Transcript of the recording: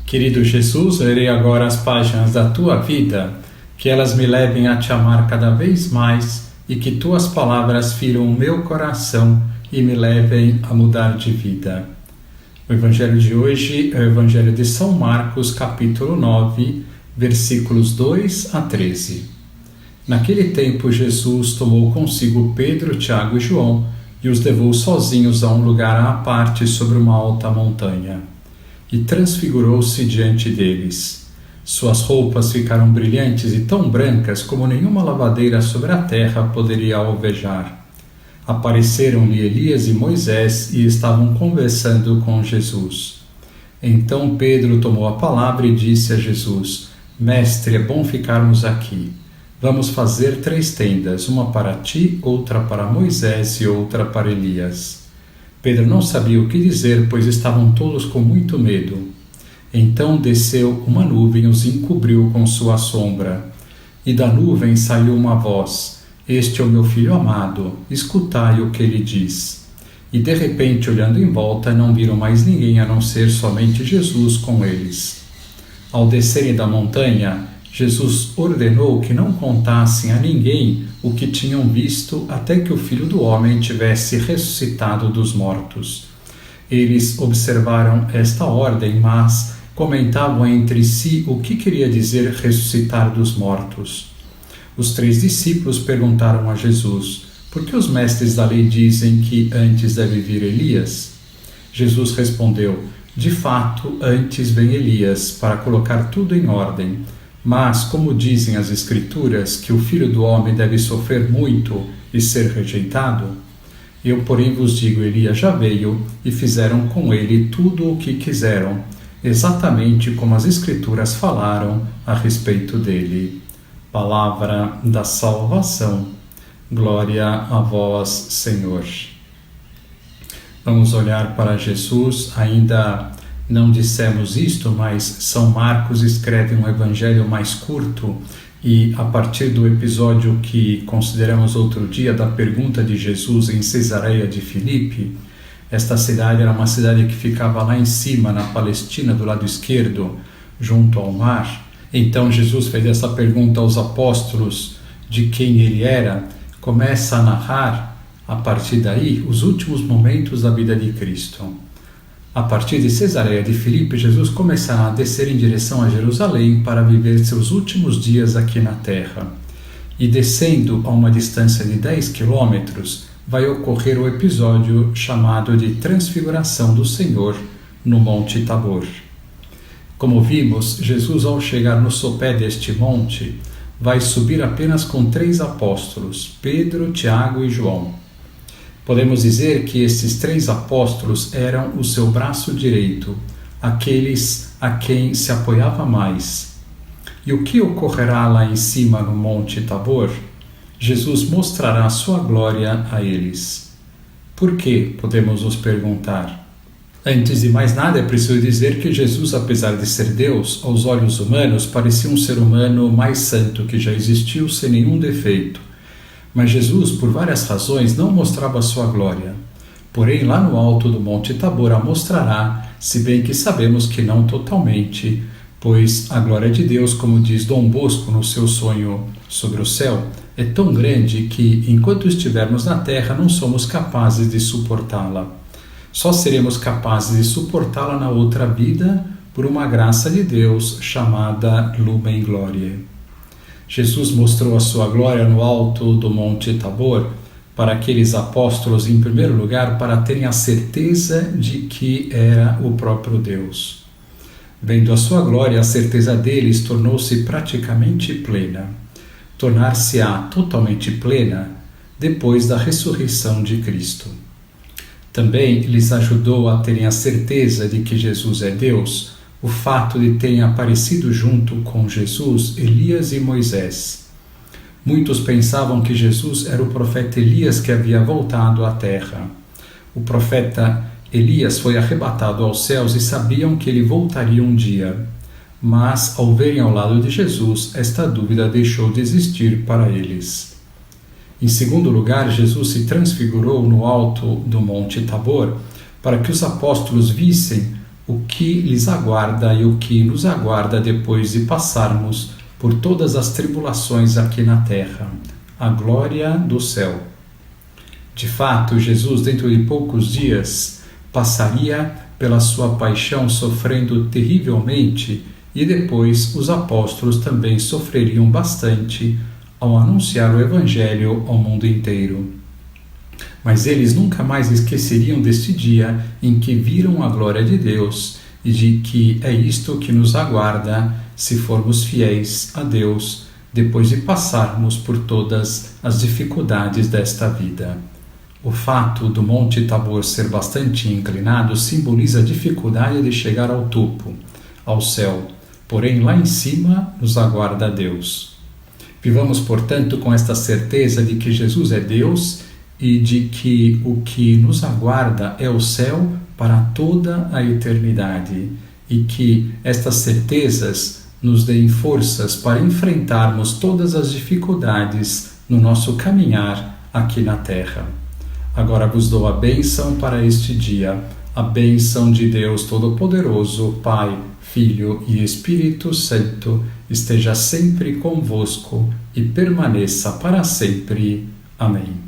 Querido Jesus, lerei agora as páginas da Tua vida, que elas me levem a Te amar cada vez mais e que Tuas palavras firam o meu coração e me levem a mudar de vida. O Evangelho de hoje é o Evangelho de São Marcos, capítulo 9, versículos 2 a 13. Naquele tempo, Jesus tomou consigo Pedro, Tiago e João e os levou sozinhos a um lugar à parte sobre uma alta montanha. E transfigurou-se diante deles. Suas roupas ficaram brilhantes e tão brancas como nenhuma lavadeira sobre a terra poderia alvejar. Apareceram-lhe Elias e Moisés e estavam conversando com Jesus. Então Pedro tomou a palavra e disse a Jesus: Mestre, é bom ficarmos aqui. Vamos fazer 3 tendas, uma para ti, outra para Moisés e outra para Elias. Pedro não sabia o que dizer, pois estavam todos com muito medo. Então desceu uma nuvem e os encobriu com sua sombra. E da nuvem saiu uma voz: Este é o meu filho amado, escutai o que ele diz. E de repente, olhando em volta, não viram mais ninguém a não ser somente Jesus com eles. Ao descerem da montanha, Jesus ordenou que não contassem a ninguém o que tinham visto até que o Filho do Homem tivesse ressuscitado dos mortos. Eles observaram esta ordem, mas comentavam entre si o que queria dizer ressuscitar dos mortos. Os 3 discípulos perguntaram a Jesus: Por que os mestres da lei dizem que antes deve vir Elias? Jesus respondeu: De fato, antes vem Elias para colocar tudo em ordem. Mas, como dizem as Escrituras, que o Filho do Homem deve sofrer muito e ser rejeitado, eu, porém, vos digo, Elias já veio e fizeram com ele tudo o que quiseram, exatamente como as Escrituras falaram a respeito dele. Palavra da salvação. Glória a vós, Senhor. Vamos olhar para Jesus. Ainda não dissemos isto, mas São Marcos escreve um evangelho mais curto e, a partir do episódio que consideramos outro dia, da pergunta de Jesus em Cesareia de Filipe, esta cidade era uma cidade que ficava lá em cima, na Palestina, do lado esquerdo, junto ao mar. Então Jesus fez essa pergunta aos apóstolos de quem ele era, começa a narrar, a partir daí, os últimos momentos da vida de Cristo. A partir de Cesareia de Filipe, Jesus começará a descer em direção a Jerusalém para viver seus últimos dias aqui na terra. E descendo a uma distância de 10 quilômetros, vai ocorrer o episódio chamado de Transfiguração do Senhor no Monte Tabor. Como vimos, Jesus, ao chegar no sopé deste monte, vai subir apenas com 3 apóstolos, Pedro, Tiago e João. Podemos dizer que estes 3 apóstolos eram o seu braço direito, aqueles a quem se apoiava mais. E o que ocorrerá lá em cima no Monte Tabor? Jesus mostrará a sua glória a eles. Por quê? Podemos nos perguntar. Antes de mais nada, é preciso dizer que Jesus, apesar de ser Deus, aos olhos humanos, parecia um ser humano mais santo que já existiu sem nenhum defeito. Mas Jesus, por várias razões, não mostrava sua glória. Porém, lá no alto do Monte Tabor a mostrará, se bem que sabemos que não totalmente, pois a glória de Deus, como diz Dom Bosco no seu sonho sobre o céu, é tão grande que, enquanto estivermos na terra, não somos capazes de suportá-la. Só seremos capazes de suportá-la na outra vida por uma graça de Deus chamada Lumen Gloriae. Jesus mostrou a sua glória no alto do Monte Tabor para aqueles apóstolos, em primeiro lugar, para terem a certeza de que era o próprio Deus. Vendo a sua glória, a certeza deles tornou-se praticamente plena. Tornar-se-á totalmente plena depois da ressurreição de Cristo. Também lhes ajudou a terem a certeza de que Jesus é Deus, o fato de terem aparecido junto com Jesus Elias e Moisés. Muitos pensavam que Jesus era o profeta Elias que havia voltado à terra. O profeta Elias foi arrebatado aos céus e sabiam que ele voltaria um dia. Mas, ao verem ao lado de Jesus, esta dúvida deixou de existir para eles. Em segundo lugar, Jesus se transfigurou no alto do Monte Tabor para que os apóstolos vissem o que lhes aguarda e o que nos aguarda depois de passarmos por todas as tribulações aqui na terra, a glória do céu. De fato, Jesus, dentro de poucos dias, passaria pela sua paixão sofrendo terrivelmente, e depois os apóstolos também sofreriam bastante ao anunciar o Evangelho ao mundo inteiro. Mas eles nunca mais esqueceriam deste dia em que viram a glória de Deus e de que é isto que nos aguarda se formos fiéis a Deus depois de passarmos por todas as dificuldades desta vida. O fato do Monte Tabor ser bastante inclinado simboliza a dificuldade de chegar ao topo, ao céu, porém lá em cima nos aguarda Deus. Vivamos, portanto, com esta certeza de que Jesus é Deus e de que o que nos aguarda é o céu para toda a eternidade, e que estas certezas nos deem forças para enfrentarmos todas as dificuldades no nosso caminhar aqui na terra. Agora vos dou a bênção para este dia, a bênção de Deus Todo-Poderoso, Pai, Filho e Espírito Santo, esteja sempre convosco e permaneça para sempre. Amém.